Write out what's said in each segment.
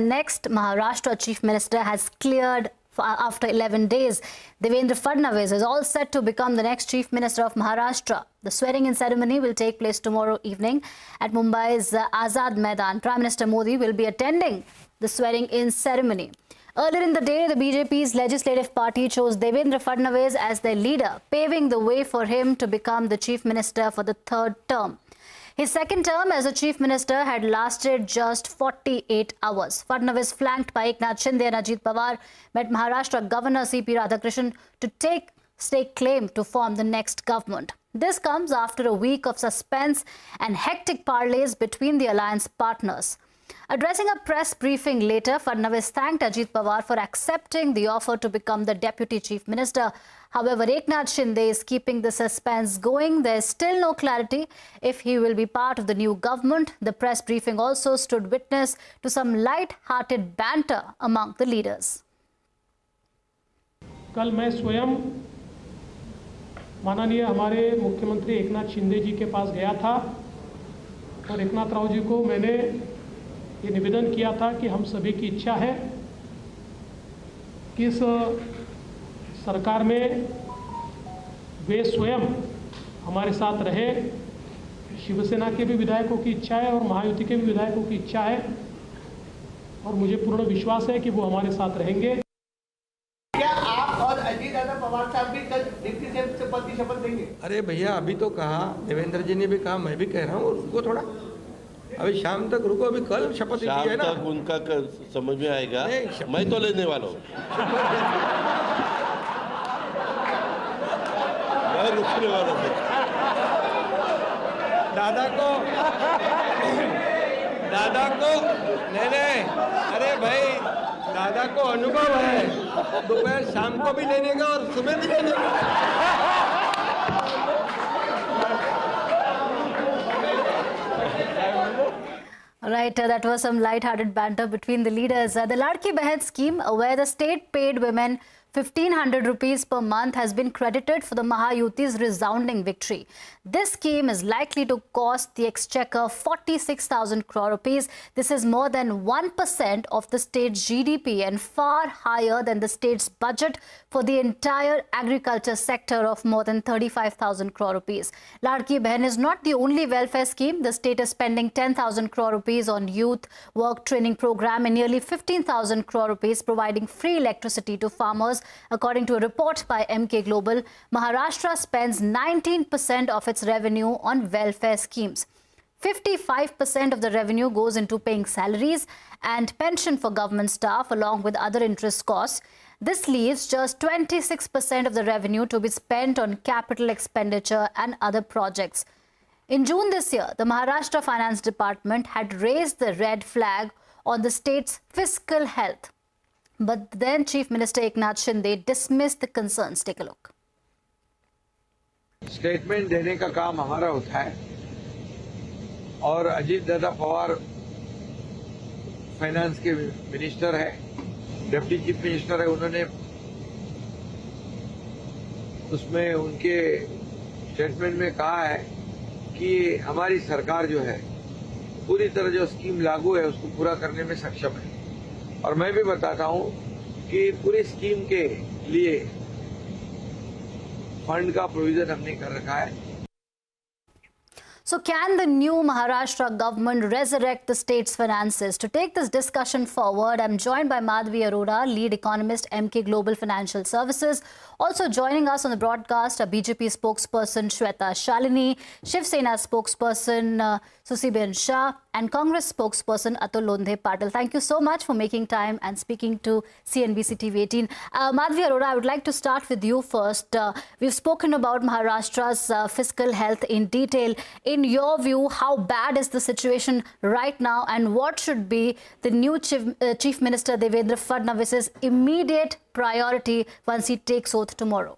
next Maharashtra Chief Minister has cleared after 11 days. Devendra Fadnavis is all set to become the next Chief Minister of Maharashtra. The swearing-in ceremony will take place tomorrow evening at Mumbai's Azad Maidan. Prime Minister Modi will be attending the swearing-in ceremony. Earlier in the day, the BJP's legislative party chose Devendra Fadnavis as their leader, paving the way for him to become the Chief Minister for the third term. His second term as a Chief Minister had lasted just 48 hours. Fadnavis, flanked by Eknath Shinde and Ajit Pawar, met Maharashtra Governor C.P. Radhakrishnan to stake claim to form the next government. This comes after a week of suspense and hectic parleys between the alliance partners. Addressing a press briefing later, Fadnavis thanked Ajit Pawar for accepting the offer to become the Deputy Chief Minister. However, Eknath Shinde is keeping the suspense going. There is still no clarity if he will be part of the new government. The press briefing also stood witness to some light-hearted banter among the leaders. कल मैं स्वयं माननीय हमारे मुख्यमंत्री एकनाथ शिंदे जी के पास गया था और एकनाथ राव जी को मैंने ये निवेदन किया था कि हम सभी की इच्छा है कि इस सरकार में वे स्वयं हमारे साथ रहे। शिवसेना के भी विधायकों की इच्छा है और महायुति के भी विधायकों की इच्छा है और मुझे पूर्ण विश्वास है कि वो हमारे साथ रहेंगे। क्या आप और अजीत पवार साहब भी कल डिप्टी सीएम की शपथ देंगे? अरे भैया, अभी तो कहा, देवेंद्र जी ने भी कहा, मैं भी कह रहा हूँ, रुको थोड़ा, अभी शाम तक रुको, अभी कल शपथ ली है ना। शाम तक उनका समझ में आएगा, मैं तो लेने वाला हूँ। मैं रुकने वाला हूँ। दादा को नहीं, अरे भाई, दादा को अनुभव है, दोपहर शाम को भी लेने का और सुबह भी लेने का। Right, that was some light-hearted banter between the leaders. The Ladki Bahin scheme, where the state paid women 1,500 rupees per month, has been credited for the Mahayuti's resounding victory. This scheme is likely to cost the exchequer 46,000 crore rupees. This is more than 1% of the state's GDP and far higher than the state's budget for the entire agriculture sector of more than 35,000 crore rupees. Ladki Bahin is not the only welfare scheme. The state is spending 10,000 crore rupees on youth work training program and nearly 15,000 crore rupees providing free electricity to farmers. According to a report by MK Global, Maharashtra spends 19% of its revenue on welfare schemes. 55% of the revenue goes into paying salaries and pension for government staff along with other interest costs. This leaves just 26% of the revenue to be spent on capital expenditure and other projects. In June this year, the Maharashtra Finance Department had raised the red flag on the state's fiscal health. But then Chief Minister Eknath Shinde dismissed the concerns. Take a look. Statement देने का काम हमारा होता है और Ajit Dada Pawar finance के minister है, deputy chief minister है। उन्होंने उसमें उनके स्टेटमेंट में कहा है कि हमारी सरकार जो है पूरी तरह जो स्कीम लागू है उसको पूरा करने में सक्षम है। और मैं भी बताता हूं कि पूरी स्कीम के लिए फंड का प्रोविजन हमने कर रखा है। So can the new Maharashtra government resurrect the state's finances? To take this discussion forward, I'm joined by Madhvi Arora, lead economist, MK Global Financial Services. Also joining us on the broadcast are BJP spokesperson Shweta Shalini, Shiv Sena spokesperson Suspense and Congress spokesperson Atul Londhe Patil. Thank you so much for making time and speaking to CNBC TV 18. Madhvi Arora, I would like to start with you first. We've spoken about Maharashtra's fiscal health in detail. In your view, how bad is the situation right now and what should be the new Chief Minister Devendra Fadnavis's immediate priority once he takes oath tomorrow?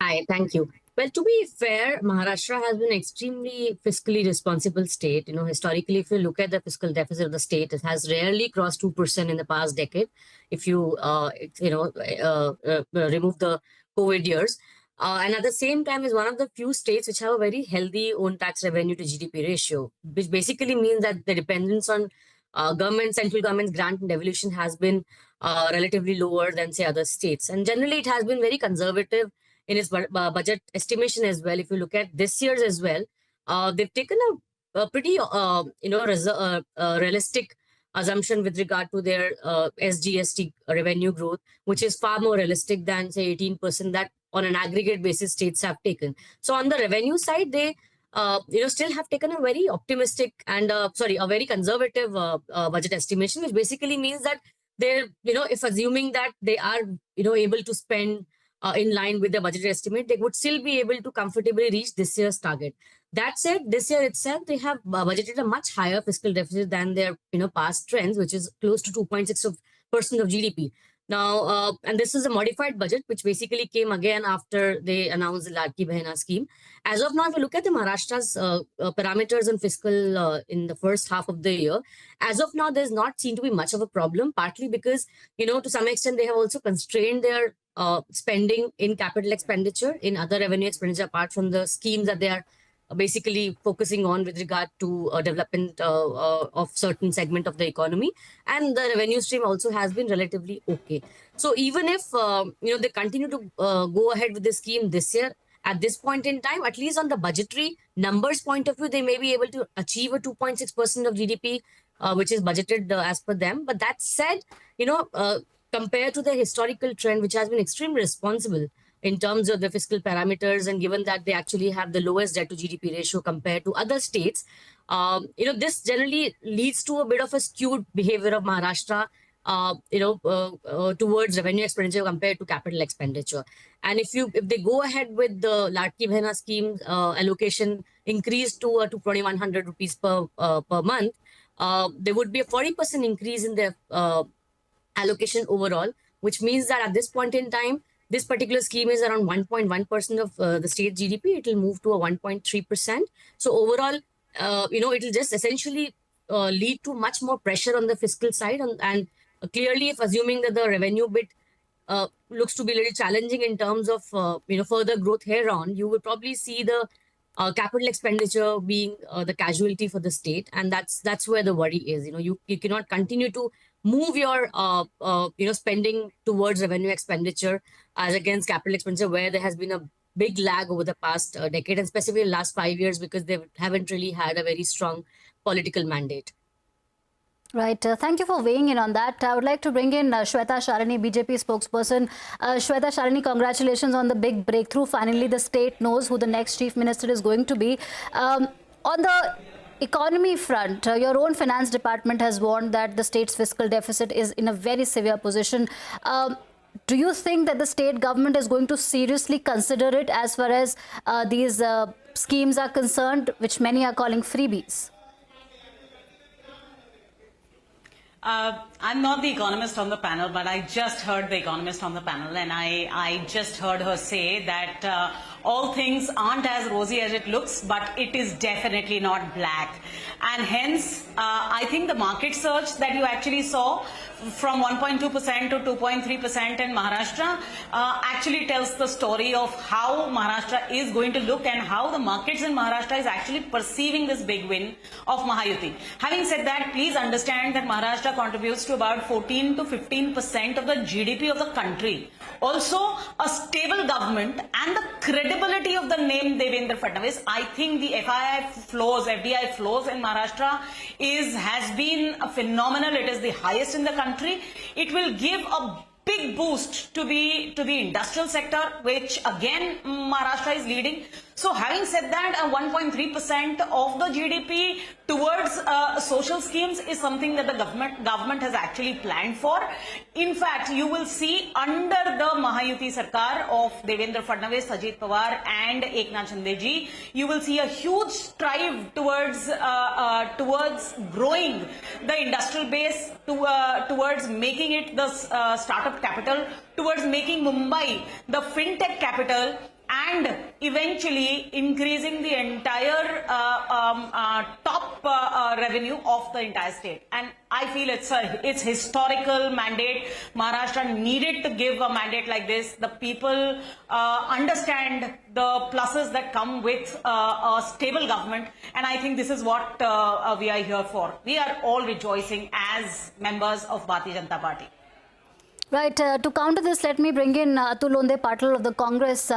Hi, thank you. Well, to be fair, Maharashtra has been extremely fiscally responsible state. You know, historically, if you look at the fiscal deficit of the state, it has rarely crossed 2% in the past decade. If you, remove the COVID years. And at the same time is one of the few states which have a very healthy own tax revenue to GDP ratio, which basically means that the dependence on central government's grant and devolution has been relatively lower than, say, other states. And generally, it has been very conservative in its budget estimation as well. If you look at this year's as well, they've taken a pretty, realistic assumption with regard to their SGST revenue growth, which is far more realistic than, say, 18% that on an aggregate basis states have taken. So on the revenue side, they still have taken a very optimistic and a very conservative budget estimation, which basically means that they're, if assuming that they are, able to spend in line with the budget estimate, they would still be able to comfortably reach this year's target. That said, this year itself, they have budgeted a much higher fiscal deficit than their, past trends, which is close to 2.6% of GDP. Now, and this is a modified budget, which basically came again after they announced the Ladki Bahin scheme. As of now, if you look at the Maharashtra's parameters and fiscal in the first half of the year, as of now, there's not seen to be much of a problem, partly because, to some extent, they have also constrained their spending in capital expenditure, in other revenue expenditure, apart from the schemes that they are basically focusing on with regard to development of certain segment of the economy, and the revenue stream also has been relatively okay. So even if they continue to go ahead with the scheme this year, at this point in time, at least on the budgetary numbers point of view, they may be able to achieve a 2.6% of GDP, which is budgeted as per them. But that said, compared to the historical trend, which has been extremely responsible in terms of the fiscal parameters, and given that they actually have the lowest debt to GDP ratio compared to other states, this generally leads to a bit of a skewed behavior of Maharashtra, towards revenue expenditure compared to capital expenditure. And if they go ahead with the Ladki Bahin scheme allocation increased to 2,100 rupees per month, there would be a 40% increase in their allocation overall, which means that at this point in time, this particular scheme is around 1.1% of the state GDP. It will move to a 1.3%. So overall, it will just essentially lead to much more pressure on the fiscal side. And clearly, if assuming that the revenue bit looks to be a little challenging in terms of further growth here on, you will probably see the capital expenditure being the casualty for the state, and that's where the worry is. You cannot continue to move your spending towards revenue expenditure as against capital expenditure, where there has been a big lag over the past decade, and specifically the last 5 years, because they haven't really had a very strong political mandate. Right. Thank you for weighing in on that. I would like to bring in Shweta Sharani, BJP spokesperson. Shweta Sharani, congratulations on the big breakthrough. Finally, the state knows who the next chief minister is going to be. On the economy front, your own finance department has warned that the state's fiscal deficit is in a very severe position. Do you think that the state government is going to seriously consider it as far as these schemes are concerned, which many are calling freebies? I'm not the economist on the panel, but I just heard the economist on the panel, and I just heard her say that all things aren't as rosy as it looks, but it is definitely not black. And hence, I think the market surge that you actually saw from 1.2% to 2.3% in Maharashtra actually tells the story of how Maharashtra is going to look and how the markets in Maharashtra is actually perceiving this big win of Mahayuti. Having said that, please understand that Maharashtra contributes to about 14 to 15% of the GDP of the country. Also, a stable government and the credibility of the name Devendra Fadnavis. I think the FDI flows in Maharashtra has been phenomenal. It is the highest in the country. It will give a big boost to the industrial sector, which again Maharashtra is leading. So having said that, 1.3% of the GDP towards social schemes is something that the government has actually planned for. In fact, you will see under the Mahayuti Sarkar of Devendra Fadnavis, Ajit Pawar and Eknath Shinde ji, you will see a huge strive towards growing the industrial base, towards making it the startup capital, towards making Mumbai the fintech capital, and eventually increasing the entire top revenue of the entire state. And I feel it's historical mandate. Maharashtra needed to give a mandate like this. The people understand the pluses that come with a stable government, and I think this is what we are here for. We are all rejoicing as members of Bharatiya Janata Party. Right. To counter this, let me bring in Atul Londhe Patil of the Congress.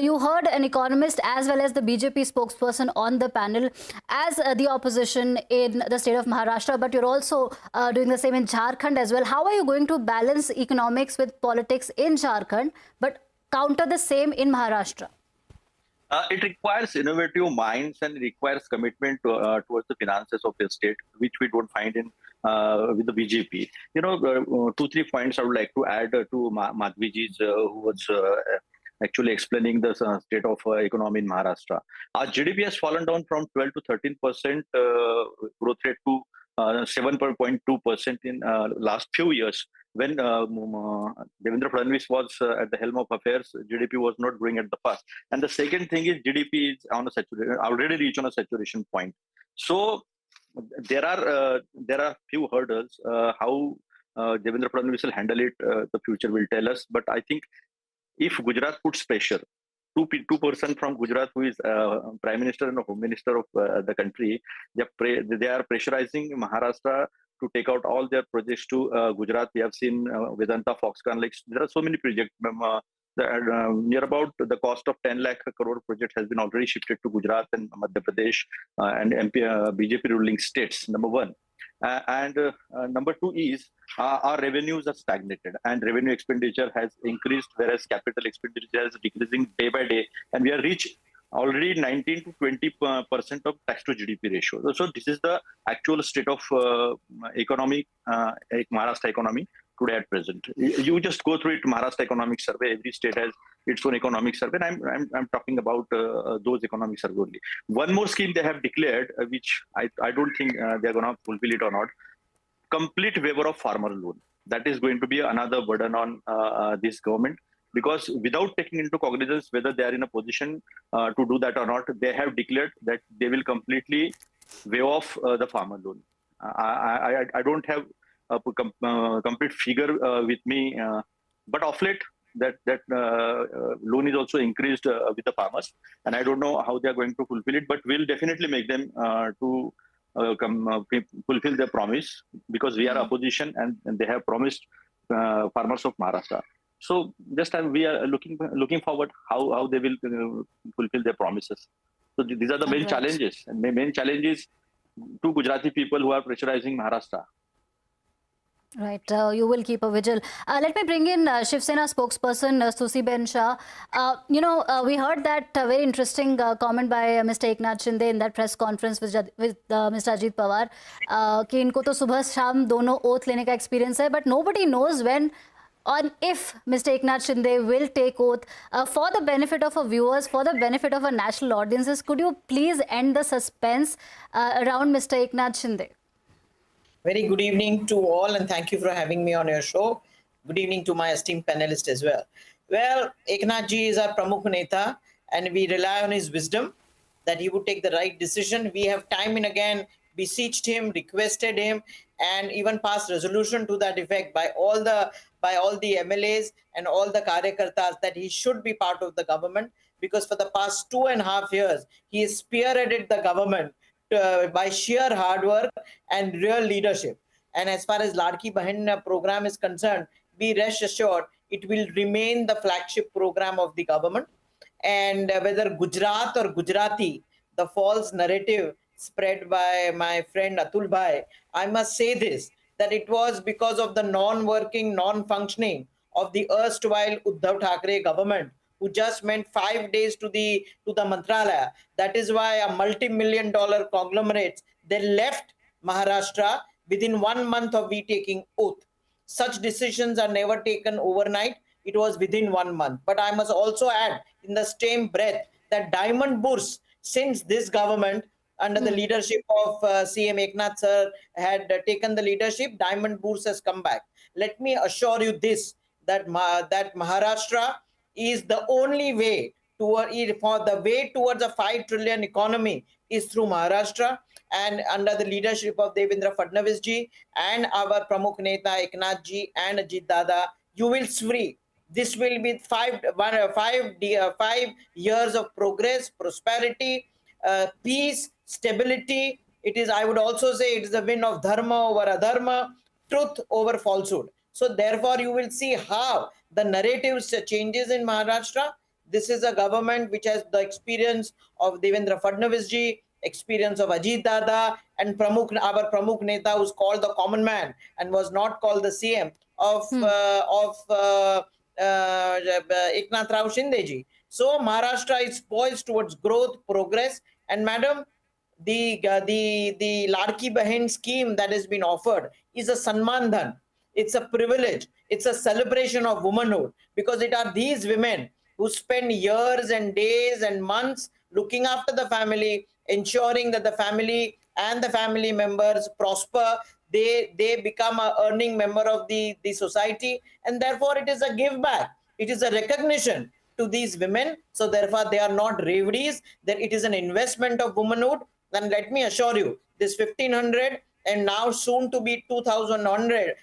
You heard an economist as well as the BJP spokesperson on the panel as the opposition in the state of Maharashtra, but you're also doing the same in Jharkhand as well. How are you going to balance economics with politics in Jharkhand, but counter the same in Maharashtra? It requires innovative minds and it requires commitment towards the finances of the state, which we don't find in with the BJP. You know, 2-3 points I would like to add to Madhviji's, who was actually explaining the state of economy in Maharashtra. Our GDP has fallen down from 12 to 13% growth rate to 7.2% in last few years. When Devendra Fadnavis was at the helm of affairs, GDP was not growing at the first. And the second thing is GDP is on a saturation, already reached on a saturation point. So there are few hurdles. How Devendra Fadnavis will handle it, the future will tell us. But I think if Gujarat puts pressure, two person from Gujarat, who is Prime Minister and Home Minister of the country, they are pressurizing Maharashtra to take out all their projects to Gujarat. We have seen Vedanta, Foxconn, like there are so many projects. Near about the cost of 10 lakh crore project has been already shifted to Gujarat and Madhya Pradesh and MP, BJP ruling states, number one. And number two is our revenues are stagnated and revenue expenditure has increased, whereas capital expenditure is decreasing day by day. And we are reached already 19 to 20% of tax to GDP ratio. So this is the actual state of economy, Maharashtra economy today at present. You just go through it, Maharashtra economic survey. Every state has its own economic survey. And I'm talking about those economic survey only. One more scheme they have declared, which I don't think they're going to fulfill it or not. Complete waiver of farmer loan. That is going to be another burden on this government, because without taking into cognizance whether they are in a position to do that or not, they have declared that they will completely waive off the farmer loan. I don't have a complete figure with me, but of late that loan is also increased with the farmers, and I don't know how they are going to fulfill it, but we'll definitely make them to fulfill their promise, because we are opposition and they have promised farmers of Maharashtra. So just we are looking forward how they will fulfill their promises. So these are the main challenges, and the main challenge is to Gujarati people who are pressurizing Maharashtra. Right, you will keep a vigil. Let me bring in Shiv Sena spokesperson Suspense. We heard that very interesting comment by Mr. Eknath Shinde in that press conference with Mr. Ajit Pawar कि इनको तो सुबह शाम दोनों oath लेने का experience है, but nobody knows when or if Mr. Eknath Shinde will take oath. For the benefit of our viewers, for the benefit of our national audiences, could you please end the suspense around Mr. Eknath Shinde? Very good evening to all, and thank you for having me on your show. Good evening to my esteemed panelists as well. Well, Eknath ji is our Pramukh Neta, and we rely on his wisdom that he would take the right decision. We have time and again beseeched him, requested him, and even passed resolution to that effect by all the MLAs and all the Karyakartas that he should be part of the government, because for the past 2.5 years, he has spearheaded the government by sheer hard work and real leadership. And as far as Ladki Bahin program is concerned, be rest assured it will remain the flagship program of the government. And whether Gujarat or Gujarati, the false narrative spread by my friend Atul Bhai, I must say this, that it was because of the non-working, non-functioning of the erstwhile Uddhav Thackeray government, who just meant 5 days to the Mantralaya. That is why a multi-million-dollar conglomerates, they left Maharashtra within 1 month of we taking oath. Such decisions are never taken overnight. It was within 1 month. But I must also add in the same breath that Diamond Bourse, since this government under the leadership of CM Eknath sir had taken the leadership, Diamond Bourse has come back. Let me assure you this, that Maharashtra is the only way for the way towards a 5 trillion economy is through Maharashtra, and under the leadership of Devendra Fadnavis ji and our Pramukh Neta Eknath ji and Ajit Dada, you will see this will be 5 years of progress, prosperity, peace, stability. It is, I would also say, it is the win of dharma over adharma, truth over falsehood. So therefore, you will see how the narratives changes in Maharashtra. This is a government which has the experience of Devendra Fadnavis ji, experience of Ajit Dada, and our Pramukh Neta, who's called the common man and was not called the CM of Eknath Shinde ji. So Maharashtra is poised towards growth, progress, and madam, the Ladki Bahin scheme that has been offered is a Sanman Dhan. It's a privilege. It's a celebration of womanhood, because it are these women who spend years and days and months looking after the family, ensuring that the family and the family members prosper. They become an earning member of the society, and therefore it is a give back. It is a recognition to these women. So therefore they are not reveries, that it is an investment of womanhood. Then let me assure you, this 1500 and now soon to be 2100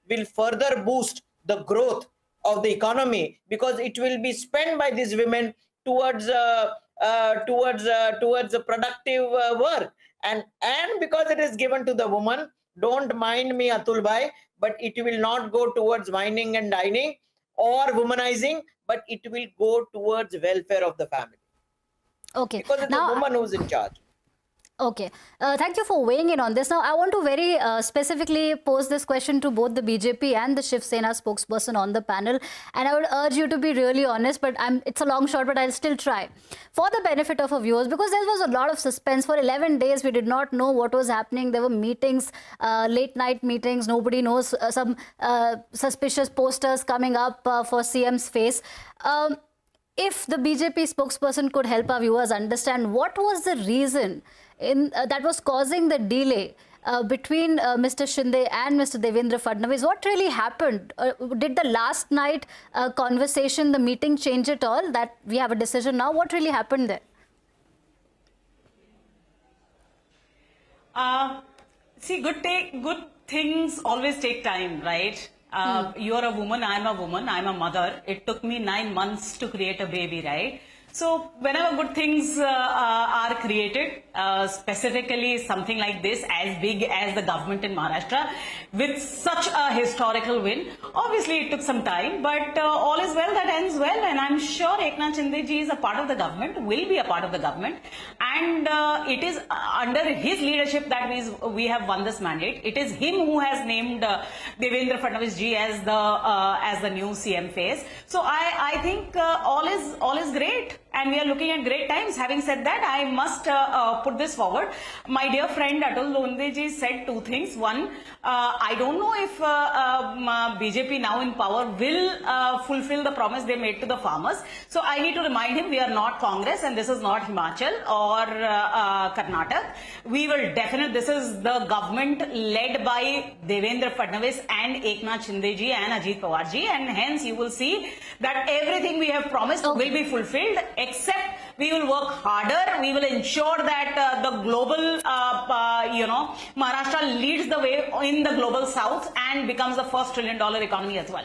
will further boost the growth of the economy, because it will be spent by these women towards the productive work, and because it is given to the woman, don't mind me Atul bhai, but it will not go towards wining and dining or womanizing, but it will go towards welfare of the family. Okay. Because it's now, a woman who's in charge. Okay. Thank you for weighing in on this. Now, I want to very specifically pose this question to both the BJP and the Shiv Sena spokesperson on the panel. And I would urge you to be really honest, but it's a long shot, but I'll still try. For the benefit of our viewers, because there was a lot of suspense. For 11 days, we did not know what was happening. There were meetings, late night meetings. Nobody knows. Some suspicious posters coming up for CM's face. If the BJP spokesperson could help our viewers understand what was the reason that was causing the delay between Mr. Shinde and Mr. Devendra Fadnavis, what really happened? Did the last night conversation, the meeting change it all, that we have a decision now? What really happened there? See, good things always take time, right? You're a woman, I'm a woman, I'm a mother. It took me 9 months to create a baby, right? So whenever good things are created, specifically something like this, as big as the government in Maharashtra, with such a historical win, obviously it took some time, but all is well that ends well, and I'm sure Eknath Shinde ji is a part of the government, will be a part of the government, and it is under his leadership that we have won this mandate. It is him who has named Devendra Fadnavis ji as the new CM face. So I think all is great. And we are looking at great times. Having said that, I must put this forward. My dear friend Atul Londhe ji said two things. One, I don't know if BJP now in power will fulfill the promise they made to the farmers. So I need to remind him, we are not Congress and this is not Himachal or Karnataka. We will definitely, this is the government led by Devendra Fadnavis and Eknath Shinde ji and Ajit Pawar ji, and hence you will see that everything we have promised will be fulfilled, except we will work harder. We will ensure that the global, Maharashtra leads the way in the global south and becomes the first $1 trillion economy as well.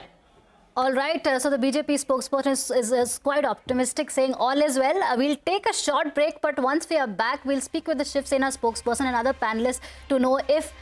All right, so the BJP spokesperson is quite optimistic, saying all is well. We'll take a short break, but once we are back, we'll speak with the Shiv Sena spokesperson and other panelists to know if